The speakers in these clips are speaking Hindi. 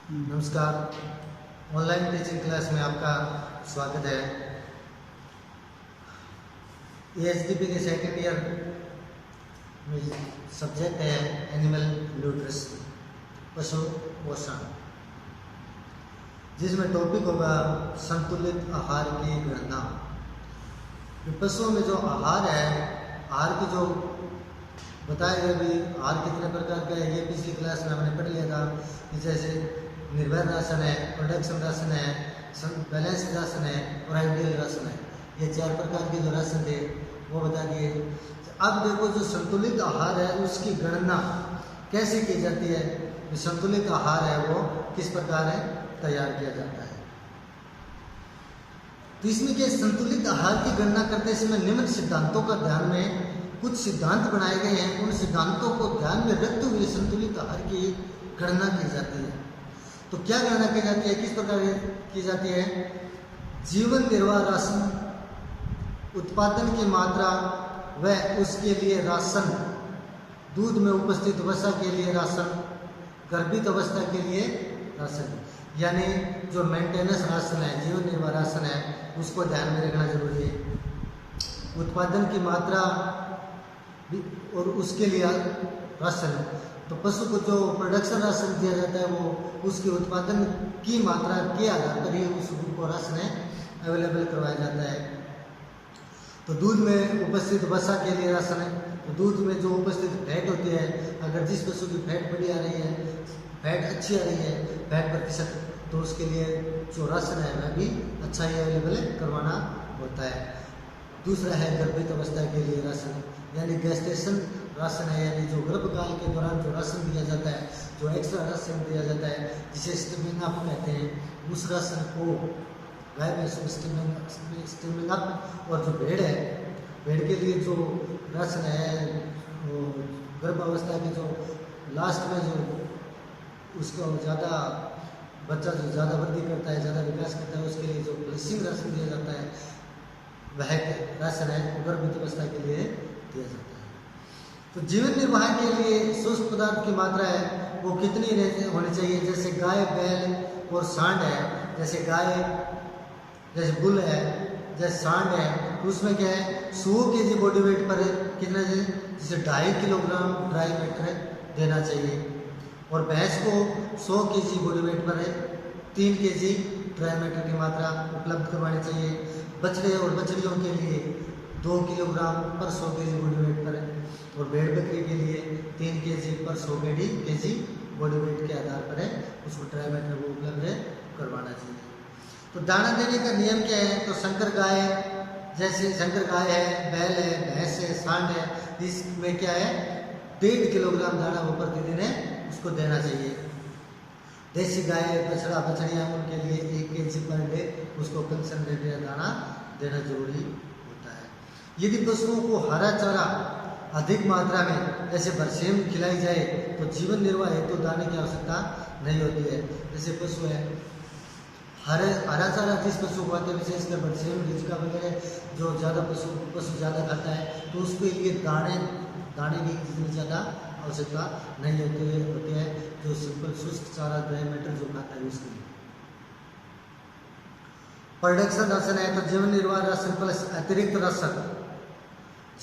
नमस्कार। ऑनलाइन टीचिंग क्लास में आपका स्वागत है। एएचडीपी के सेकेंड ईयर में सब्जेक्ट है एनिमल न्यूट्रिशन, पशु पोषण, जिसमें टॉपिक होगा संतुलित आहार की गणना। पशुओं में जो आहार है, आहार की जो बताया गया भी आहार कितने प्रकार का है, ये पिछली क्लास में हमने पढ़ लिया था कि जैसे निर्भर राशन है, प्रोडक्शन राशन है, बैलेंस राशन है और आइडियल राशन है। ये चार प्रकार के जो राशन थे वो बता दिए। अब देखो जो संतुलित आहार है उसकी गणना कैसे की जाती है, जो संतुलित आहार है वो किस प्रकार है तैयार किया जाता है। तो इसमें क्या संतुलित आहार की गणना करते समय निम्न सिद्धांतों का ध्यान में कुछ सिद्धांत बनाए गए हैं, उन सिद्धांतों को ध्यान में रखते हुए संतुलित आहार की गणना की जाती है। तो क्या गणना की जाती है, किस प्रकार की जाती है? जीवन निर्वाह राशन, उत्पादन की मात्रा व उसके लिए राशन, दूध में उपस्थित वसा के लिए राशन, गर्भित अवस्था के लिए राशन, यानी जो मेंटेनेंस राशन है, जीवन निर्वाह राशन है, उसको ध्यान में रखना जरूरी है। उत्पादन की मात्रा और उसके लिए राशन, तो पशु को जो प्रोडक्शन राशन दिया जाता है वो उसके उत्पादन की मात्रा के आधार पर ही उसको राशन अवेलेबल करवाया जाता है। तो दूध में उपस्थित वसा के लिए राशन है, तो दूध में जो उपस्थित फैट होती है, अगर जिस पशु की फैट बड़ी आ रही है, फैट अच्छी आ रही है, फैट प्रतिशत, तो उसके लिए जो राशन है वह भी अच्छा ही अवेलेबल करवाना होता है। दूसरा है गर्भित अवस्था के लिए राशन, यानी गेस्टेशन राशन है, यानी जो गर्भकाल के दौरान जो राशन दिया जाता है, जो एक्स्ट्रा राशन दिया जाता है जिसे स्टीमिंग अप कहते हैं, उस राशन को गाय भैंस स्टीमिंग अप। और जो भेड़ है, भेड़ के लिए जो राशन है वो गर्भावस्था के जो लास्ट में जो उसको ज़्यादा बच्चा जो ज़्यादा वृद्धि करता है, ज़्यादा विकास करता है, उसके लिए जो ब्लेसिंग राशन दिया जाता है वह राशन है गर्भित अवस्था के लिए दिया जाता है। तो जीवन निर्वाह के लिए शुष्क पदार्थ की मात्रा है वो कितनी होनी चाहिए? जैसे गाय, बैल और सांड है, जैसे गाय, जैसे बुल है, जैसे सांड है, उसमें क्या है 100 kg बॉडी वेट पर कितना चाहिए? जैसे 2.5 किलोग्राम ड्राई मैटर देना चाहिए। और भैंस को 100 kg बॉडी वेट पर 3 kg ड्राई मैटर की मात्रा उपलब्ध करवानी चाहिए। बछड़े और बछड़ियों के लिए 2 किलोग्राम पर 100 kg बॉडी वेट पर, और भेड़ बकरी के लिए 3 kg पर 100 kg बॉडी वेट के आधार पर उसको ड्राई मैटर वो उपलब्ध करवाना चाहिए। तो दाना देने का नियम क्या है? तो संकर गाय, जैसे संकर गाय है, बैल है, भैंस है, सांड है, इसमें क्या है 1.5 किलोग्राम दाना वो प्रतिदिन उसको देना चाहिए। देसी गाय, बछड़ा, बछड़ियाँ, उनके लिए 1 kg पर डे उसको कंसंट्रेटेड दाना देना जरूरी होता है। यदि पशुओं को हरा चारा अधिक मात्रा में जैसे बरसेम खिलाई जाए तो जीवन निर्वाह हेतु दाने की आवश्यकता नहीं होती है। जैसे पशु है, हरा चारा जिस पशु को आते हैं, विशेषकर बरसेम, रिजका वगैरह जो ज़्यादा पशु ज़्यादा खाता है, तो उसके लिए दाने की इतनी ज़्यादा आवश्यकता नहीं होती है जो सिंपल शुष्क चारा ड्राई मैटर जो खाता है उसके लिए। प्रोडक्शन राशन है, तो जीवन निर्वाह राशन प्लस अतिरिक्त राशन,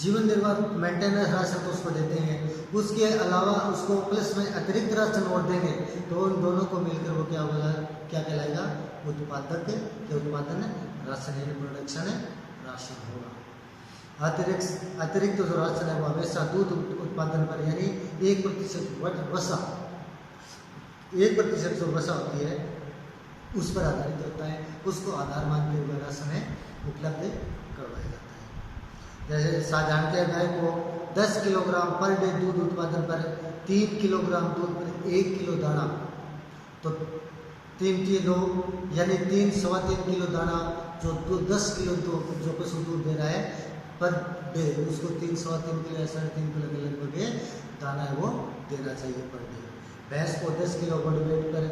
जीवन निर्वाह मेंटेनेंस राशन तो उसको देते हैं, उसके अलावा उसको प्लस में अतिरिक्त राशन और देंगे, तो उन दोनों को मिलकर वो क्या होगा, क्या कहलाएगा? उत्पादक के उत्पादन राशन है, प्रोडक्शन राशन होगा। अतिरिक्त जो राशन है वो हमेशा दूध उत्पादन पर, यानी 1% वसा, 1% जो वसा होती है उस पर आधारित होता है, उसको आधार मानते हुए राशन उपलब्ध करवाया जाता है। जैसे साधारणतः गाय को 10 किलोग्राम पर डे दूध उत्पादन पर 3 किलोग्राम दूध पर 1 किलो दाना, तो 3 किलो यानी 3-3.25 किलो दाना, जो 10 किलो जो पशु दूध दे रहा है पर डे, उसको 3-3.25 किलो या 3.5 किलो के लगभग दाना है वो देना चाहिए पर डे। भैंस को 10 किलो बॉडी वेट पर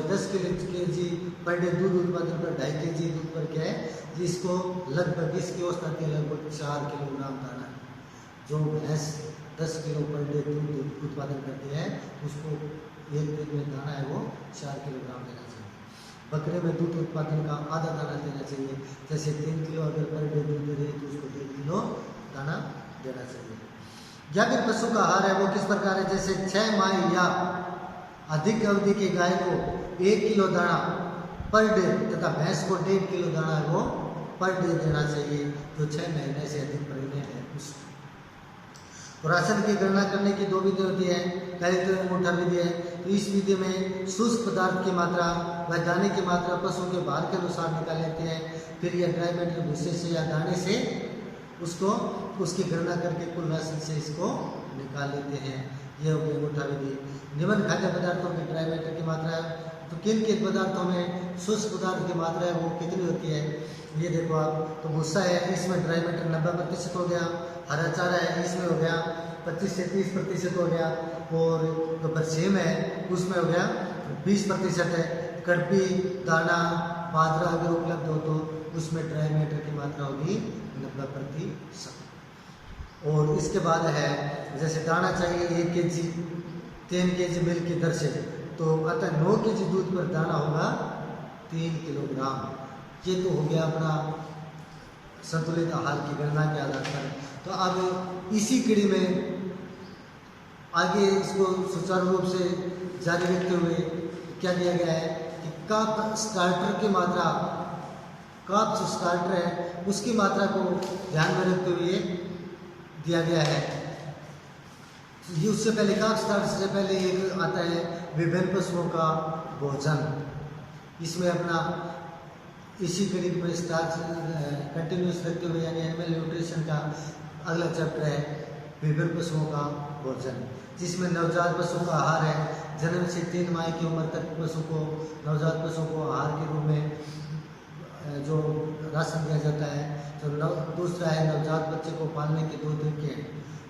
10 kg पर डे दूध उत्पादन पर 2.5 kg दूध पर क्या है, जिसको लगभग इसकी औसत आती है लगभग 4 किलोग्राम दाना। जो भैंस 10 किलो पर डे दूध उत्पादन करती है उसको एक दिन में दाना है वो 4 किलोग्राम देना चाहिए। बकरे में दूध उत्पादन का आधा दाना देना चाहिए। जैसे 3 किलो अगर पर डे दूध दे रही है तो उसको 1.5 किलो दाना देना चाहिए। या फिर पशु का आहार है वो किस प्रकार है, जैसे 6 माह या अधिक अवधि की गाय को 1 किलो दाना पर डे तथा भैंस को 1.5 किलो दाना है वो पर डे देना चाहिए, जो 6 महीने से अधिक प्रेग्नेंट है उसको। तो राशन की गणना करने की 2 विधि होती है। पहले तो अंगूठा विधि है। तो इस विधि में शुष्क पदार्थ की मात्रा व दाने की मात्रा पशु के भार के अनुसार निकाल लेते हैं। फिर यह ड्राई मैटर भूसे से या दाने से उसको उसकी गणना करके कुल राशन से इसको निकाल लेते हैं। यह हो गई अंगूठा विधि। निम्न खाद्य पदार्थों की ड्राई मैटर की मात्रा है, तो किन किन पदार्थों में शुष्क पदार्थ की मात्रा है वो कितनी होती है, ये देखो आप। तो भूसा है, इसमें ड्राई मैटर 90% हो गया। हरा चारा है, इसमें हो गया 25 से 30% हो गया। और जो बरसीम है उसमें हो गया 20% है। कड़पी दाना बाजरा अगर उपलब्ध हो तो उसमें ड्राई मैटर की मात्रा होगी 90%। और इसके बाद है जैसे दाना चाहिए 1 kg 3 kg मिल्क की दर से, तो अतः 9 kg दूध पर दाना होगा 3 किलोग्राम। ये तो हो गया अपना संतुलित आहार की गणना के आधार पर। तो अब इसी कड़ी में आगे इसको सुचारू रूप से जारी रखते हुए क्या दिया गया है कि कप स्टार्टर की मात्रा, कप जो स्टार्टर है उसकी मात्रा को ध्यान में रखते हुए दिया गया है। ये उससे पहले कप स्टार्टर से पहले एक आता है विभिन्न पशुओं का भोजन। इसमें अपना इसी कड़ी में स्टार्च कंटिन्यूस रखते हुए यानी एनिमल न्यूट्रिशन का अगला चैप्टर है विभिन्न पशुओं का भोजन, जिसमें नवजात पशुओं का आहार है। जन्म से 3 माह की उम्र तक पशु को, नवजात पशु को आहार के रूप में जो राशन दिया जाता है। तो दूसरा है नवजात बच्चे को पालने के 2 तरीके हैं।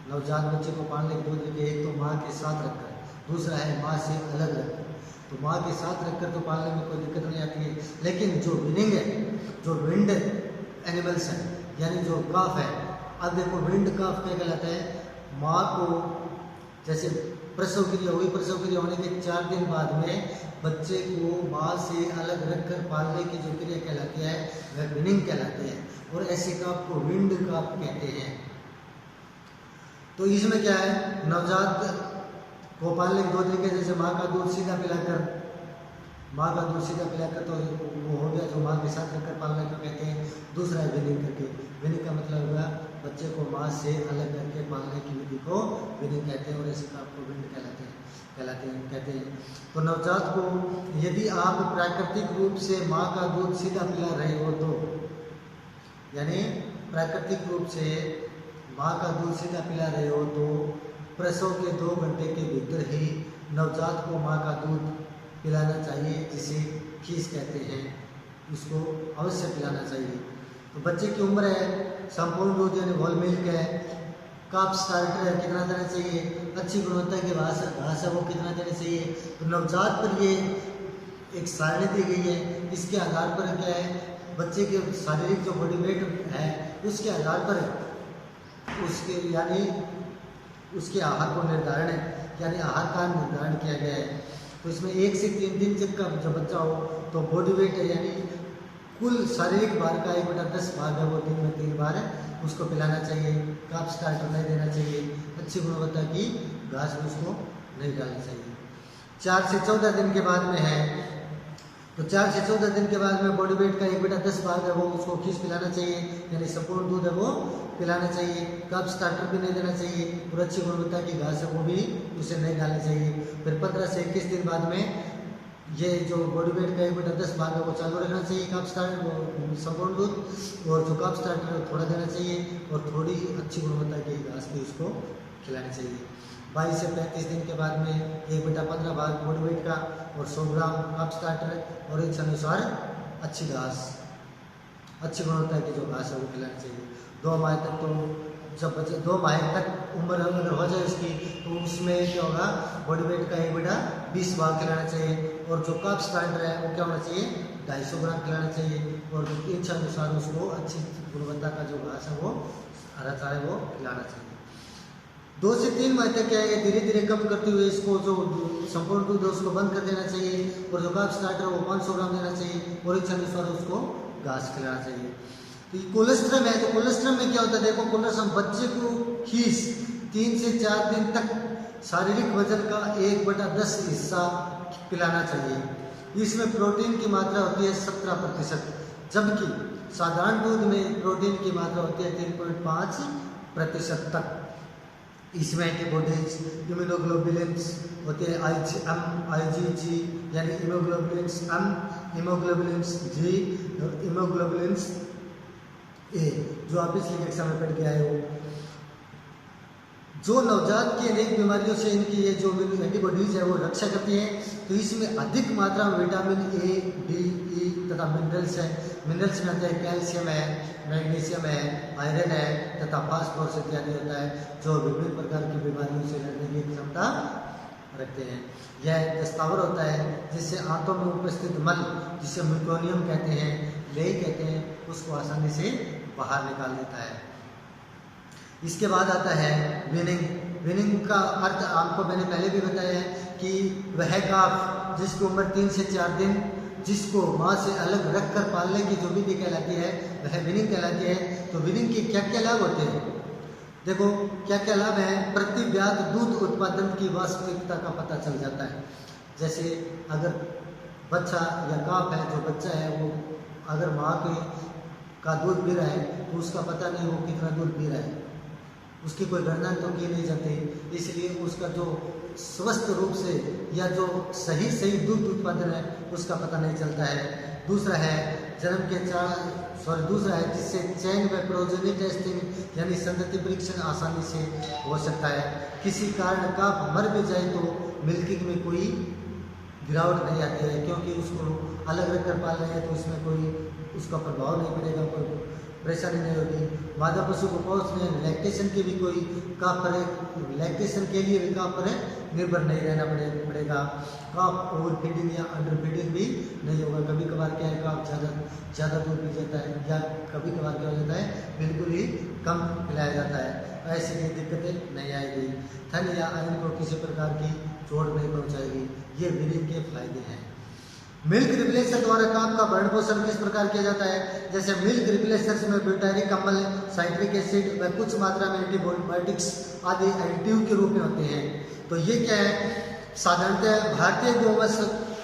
नवजात बच्चे को पालने के 2 तरीके, एक तो माँ के साथ रखकर, दूसरा है माँ से अलग रखकर। तो माँ के साथ रखकर तो पालने में कोई दिक्कत नहीं आती है, लेकिन जो विनिंग है, जो विंड एनिमल्स हैं यानी जो काफ है, अब देखो विंड काफ क्या कहलाता है, माँ को जैसे प्रसव क्रिया हुई, प्रसव क्रिया होने के 4 दिन बाद में बच्चे को माँ से अलग रखकर पालने की जो क्रिया कहलाती है वह विनिंग कहलाती है। और ऐसे काफ को विंड काफ कहते हैं। तो इसमें क्या है, नवजात को पालने के 2 तरीके, जैसे माँ का दूध सीधा पिलाकर, माँ का दूध सीधा पिलाकर तो वो हो गया जो माँ के साथ रखकर पालने को कहते हैं। दूसरा है विनिंग करके। विनिंग का मतलब हुआ बच्चे को माँ से अलग करके पालने की विधि को विनिंग कहते हैं, और ऐसे काफ को विंड कहते हैं। तो नवजात को यदि आप प्राकृतिक रूप से माँ का दूध सीधा पिला रहे हो तो, यानी प्राकृतिक रूप से माँ का दूध सीधा पिला रहे हो तो प्रसव के 2 घंटे के भीतर ही नवजात को माँ का दूध पिलाना चाहिए, जिसे खीस कहते हैं, उसको अवश्य पिलाना चाहिए। तो बच्चे की उम्र है, संपूर्ण दूध यानी होल मिल्क है, कप स्टार्टर है, कितना देना चाहिए, अच्छी गुणवत्ता की घास है वो कितना देना चाहिए। तो नवजात पर ये एक सारणी दी गई है, इसके आधार पर क्या है, बच्चे के शारीरिक जो बॉडी वेट है उसके आधार पर उसके यानी उसके आहार को निर्धारण है, यानी आहार का निर्धारण किया गया है। तो इसमें 1 से 3 दिन जब का जब बच्चा हो तो बॉडी वेट है यानी कुल शारीरिक भार का 1/10 भाग है वो दिन में 3 बार है उसको पिलाना चाहिए। कप स्टार्टर नहीं देना चाहिए, अच्छी गुणवत्ता की घास में उसको नहीं डालनी चाहिए। 4 से 14 दिन के बाद में है, तो 4 से 14 दिन के बाद में बॉडी वेट का 1/10 भाग है वो उसको खीस पिलाना चाहिए, यानी संपूर्ण दूध है वो पिलाना चाहिए। कप स्टार्टर भी नहीं देना चाहिए, और अच्छी गुणवत्ता की घास है वो भी उसे नहीं डालनी चाहिए। फिर 15 से 21 दिन बाद में ये जो बॉडी वेट का 1/10 भाग है वो चालू रखना चाहिए, कप स्टार्टर संपूर्ण दूध, और जो कप स्टार्टर है थोड़ा देना चाहिए, और थोड़ी अच्छी गुणवत्ता की घास भी उसको खिलानी चाहिए। 22 से 35 दिन के बाद में 1/15 भाग बॉडी वेट का और 100 ग्राम कप स्टार्टर और इच्छानुसार अच्छी घास, अच्छी गुणवत्ता की जो घास है वो खिलानी चाहिए। 2 माह तक तो जब बच्चे 2 माह तक उम्र अगर हो जाए उसकी तो उसमें क्या होगा, बॉडी वेट का 1/20 भाग खिलाना चाहिए, और जो कप स्टार्टर है वो क्या होना चाहिए 250 ग्राम खिलाना चाहिए, और इच्छानुसार उसको अच्छी गुणवत्ता का जो घास है वो हरा चारा वो खिलाना चाहिए। 2 से 3 माह तक क्या है, धीरे धीरे कम करते हुए इसको जो संपूर्ण दूध है उसको बंद कर देना चाहिए, और जो काफ स्टार्टर वो 500 ग्राम देना चाहिए, और इच्छा अनुसार उसको घास खिलाना चाहिए। तो ये कोलेस्ट्रम है, तो कोलेस्ट्रम में क्या होता है, देखो कोलेस्ट्रम बच्चे को खीस 3 से 4 दिन तक शारीरिक वजन का 1/10 हिस्सा पिलाना चाहिए। इसमें प्रोटीन की मात्रा होती है 17%, जबकि साधारण दूध में प्रोटीन की मात्रा होती है 3.5% तक। इसमें एंटीबॉडीज, इम्यूनोग्लोबुलिन्स होते हैं, IgG यानी immunoglobulins M, immunoglobulins G, immunoglobulins A, जो आप पिछली कक्षा में पढ़ के आए हो। जो नवजात की अनेक बीमारियों से इनकी ये जो एंटीबॉडीज है वो रक्षा करती हैं। तो इसमें अधिक मात्रा में विटामिन A, D, E तथा मिनरल्स है। मिनरल्स में आता है कैल्शियम है, मैग्नीशियम है, आयरन है तथा फास्फोरस इत्यादि होता है, जो विभिन्न प्रकार की बीमारियों से लड़ने की क्षमता रखते हैं। यह दस्तावर होता है जिससे आंतों में उपस्थित मल, जिसे म्यूकोनियम कहते हैं, लेई कहते हैं, उसको आसानी से बाहर निकाल लेता है। इसके बाद आता है वीनिंग। वीनिंग का अर्थ आपको मैंने पहले भी बताया है कि वह काफ जिसकी उम्र 3 से 4 दिन, जिसको माँ से अलग रखकर पालने की जो विधि कहलाती है वह वीनिंग कहलाती है। तो वीनिंग के क्या क्या लाभ होते हैं, देखो क्या क्या लाभ है। प्रति ब्यात दूध उत्पादन की वास्तविकता का पता चल जाता है। जैसे अगर बच्चा या काफ है, जो बच्चा है वो अगर माँ का दूध पी रहा है तो उसका पता नहीं वो कितना दूध पी रहा है, उसकी कोई गणना तो की नहीं जाती, इसलिए उसका जो स्वस्थ रूप से या जो सही दूध उत्पादन है उसका पता नहीं चलता है। दूसरा है दूसरा है जिससे चैन व प्रोजेनी टेस्टिंग यानी संतति परीक्षण आसानी से हो सकता है। किसी कारण काफ मर भी जाए तो मिल्किंग में कोई गिरावट नहीं आती है, क्योंकि उसको अलग रखकर पाल रहे हैं तो इसमें कोई उसका प्रभाव नहीं पड़ेगा, कोई परेशानी नहीं होगी। मादा पशु को पहुँचने लैक्टेशन की भी कोई काफ पर लैक्टेशन के लिए भी काफ पर निर्भर नहीं रहना पड़ेगा। काफ ओवर फीडिंग या अंडर फीडिंग भी नहीं होगा। कभी कभार क्या है, काफ ज़्यादा दूध पी जाता है, या कभी कभार क्या हो जाता है बिल्कुल ही कम पिलाया जाता है, ऐसी कोई दिक्कतें नहीं आएगी। थन या आयरन को किसी प्रकार की चोट नहीं पहुँचाएगी। ये वीनिंग के फायदे हैं। मिल्क रिप्लेसर द्वारा काफ का भरण पोषण किस प्रकार किया जाता है, जैसे मिल्क रिप्लेसर्स में ब्यूटारिक अम्ल, साइट्रिक एसिड व कुछ मात्रा में एंटीबायोटिक्स आदि एडिटिव के रूप में होते हैं। तो ये क्या है, साधारणतः भारतीय गौवंश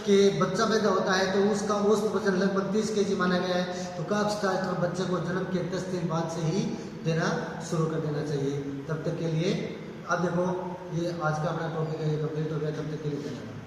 के बच्चा पैदा होता है तो उसका औसत वजन लगभग 30 kg माना गया है। तो काफ स्टार्टर बच्चे को जन्म के 10 दिन बाद से ही देना शुरू कर देना चाहिए। तब तक के लिए अब देखो ये आज का अपना टॉपिक है, ये कंप्लीट हो गया। तब तक के लिए धन्यवाद।